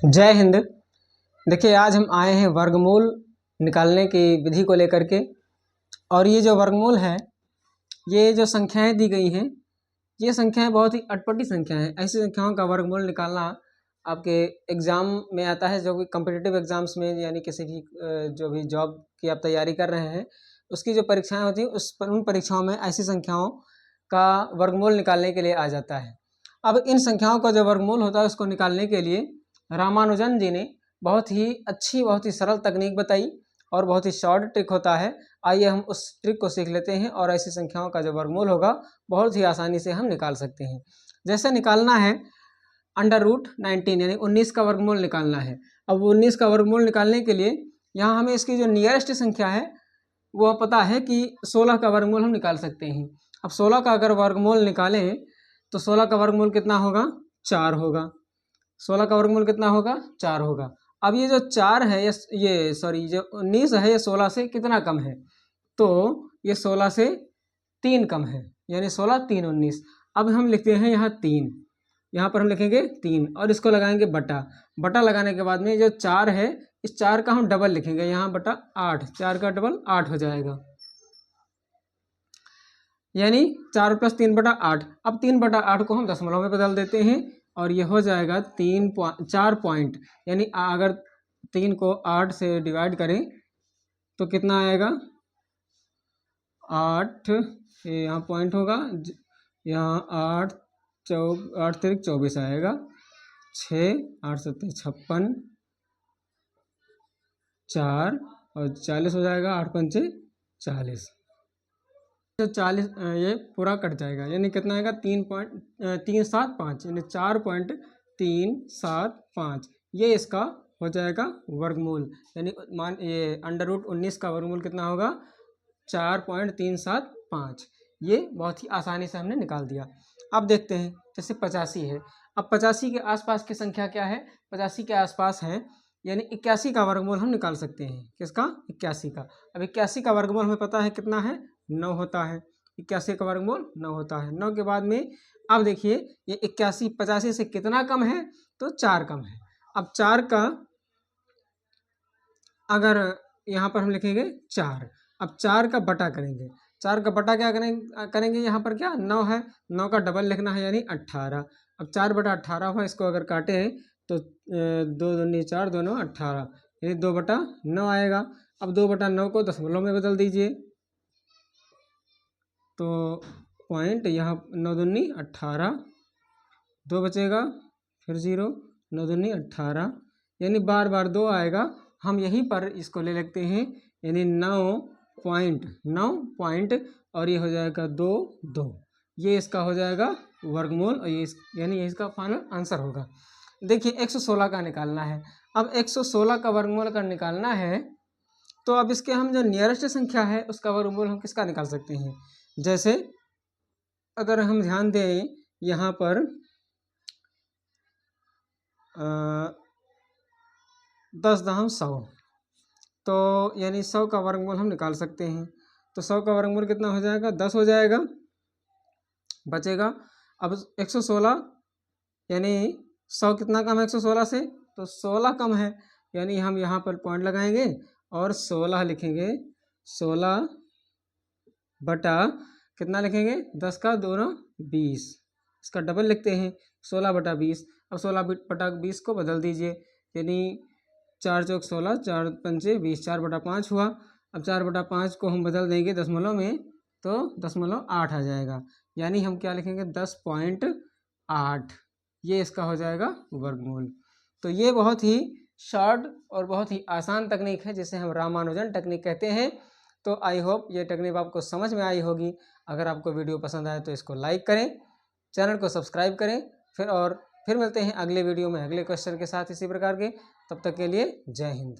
जय हिंद। देखिए, आज हम आए हैं वर्गमूल निकालने की विधि को लेकर के। और ये जो वर्गमूल है, ये जो संख्याएं दी गई हैं, ये संख्याएं बहुत ही अटपटी संख्याएं हैं। ऐसी संख्याओं का वर्गमूल निकालना आपके एग्ज़ाम में आता है, जो भी कॉम्पिटिटिव एग्ज़ाम्स में, यानी किसी की जो भी जॉब की आप तैयारी कर रहे हैं, उसकी जो परीक्षाएं होती हैं उन परीक्षाओं में ऐसी संख्याओं का वर्गमूल निकालने के लिए आ जाता है। अब इन संख्याओं का जो वर्गमूल होता है उसको निकालने के लिए रामानुजन जी ने बहुत ही अच्छी, बहुत ही सरल तकनीक बताई और बहुत ही शॉर्ट ट्रिक होता है। आइए हम उस ट्रिक को सीख लेते हैं और ऐसी संख्याओं का जो वर्गमूल होगा बहुत ही आसानी से हम निकाल सकते हैं। जैसे निकालना है √19 यानी 19 का वर्गमूल निकालना है। अब 19 का वर्गमूल निकालने के लिए यहाँ हमें इसकी जो नियरेस्ट संख्या है वो पता है कि 16 का वर्गमूल हम निकाल सकते हैं। अब 16 का अगर वर्गमूल निकालें तो 16 का वर्गमूल कितना होगा? 4 होगा। 16 का वर्गमूल कितना होगा? 4 होगा। अब ये जो 4 है, ये सॉरी जो 19 है, ये 16 से कितना कम है? तो ये 16 से 3 कम है, यानी 16 3 19। अब हम लिखते हैं यहाँ 3, यहाँ पर हम लिखेंगे 3 और इसको लगाएंगे बटा। बटा लगाने के बाद में जो 4 है, इस 4 का हम डबल लिखेंगे यहाँ बटा 8। 4 का डबल 8 हो जाएगा, यानी 4 + 3 बटा 8। अब 3 बटा 8 को हम दशमलव में बदल देते हैं और ये हो जाएगा 4 पॉइंट। यानी अगर 3 को 8 से डिवाइड करें तो कितना आएगा? 8, यहाँ पॉइंट होगा, यहाँ 8 3 24 आएगा। 6 8 7 56, 4 और 40 हो जाएगा। 8 पंचे 40, तो 40 ये पूरा कट जाएगा, यानी कितना आएगा? 3.375, यानी 4.375। ये इसका हो जाएगा वर्गमूल। यानी ये √19 का वर्गमूल कितना होगा? 4.375। ये बहुत ही आसानी से हमने निकाल दिया। अब देखते हैं, जैसे 85 है। अब 85 के आसपास की संख्या क्या है? 85 के आसपास है, यानी 81 का वर्गमूल हम निकाल सकते हैं। किसका? 81 का। अब 81 का वर्गमूल हमें पता है कितना है? 9 होता है। 81 का वर्गमूल 9 होता है। 9 के बाद में अब देखिए, ये 81 85 से कितना कम है? तो 4 कम है। अब 4 का अगर यहाँ पर हम लिखेंगे 4। अब 4 का बटा करेंगे। 4 का बटा क्या करेंगे? यहाँ पर क्या 9 है, 9 का डबल लिखना है, यानी 18। अब 4 बटा 18 हुआ, इसको अगर काटें तो 2 दूनी 4, 2 9 18, यानी 2 बटा 9 आएगा। अब 2 बटा 9 को दशमलव में बदल दीजिए तो पॉइंट, यहाँ 9 दूनी 18, 2 बचेगा, फिर 0, 9 दूनी 18, यानी बार बार 2 आएगा। हम यहीं पर इसको ले लेते हैं, यानी 9 पॉइंट और ये हो जाएगा 2 2। ये इसका हो जाएगा वर्गमूल और ये यानी ये इसका फाइनल आंसर होगा। देखिए, 116 का निकालना है। अब 116 का वर्गमूल अगर निकालना है तो अब इसके हम जो नियरेस्ट संख्या है उसका वर्गमूल हम किसका निकाल सकते हैं? जैसे अगर हम ध्यान दें यहाँ पर 10⁻100, तो यानी 100 का वर्गमूल हम निकाल सकते हैं। तो 100 का वर्गमूल कितना हो जाएगा? 10 हो जाएगा, बचेगा। अब 116 यानी 100 कितना कम है 116 से? तो 16 कम है, यानी हम यहाँ पर पॉइंट लगाएंगे और 16 लिखेंगे। 16 बटा कितना लिखेंगे? 10 का 2 9 20, इसका डबल लिखते हैं, 16 बटा 20। अब 16 बटा 20 को बदल दीजिए, यानी 4 चौक 16, 4 पंचे 20, 4 बटा 5 हुआ। अब 4 बटा 5 को हम बदल देंगे दशमलव में तो 0.8 आ जाएगा, यानी हम क्या लिखेंगे? 10.8। ये इसका हो जाएगा वर्गमूल। तो ये बहुत ही शॉर्ट और बहुत ही आसान तकनीक है जिसे हम रामानुजन टेक्निक कहते हैं। तो आई होप ये टेक्निक आपको समझ में आई होगी। अगर आपको वीडियो पसंद आए तो इसको लाइक करें, चैनल को सब्सक्राइब करें। फिर मिलते हैं अगले वीडियो में अगले क्वेश्चन के साथ इसी प्रकार के। तब तक के लिए जय हिंद।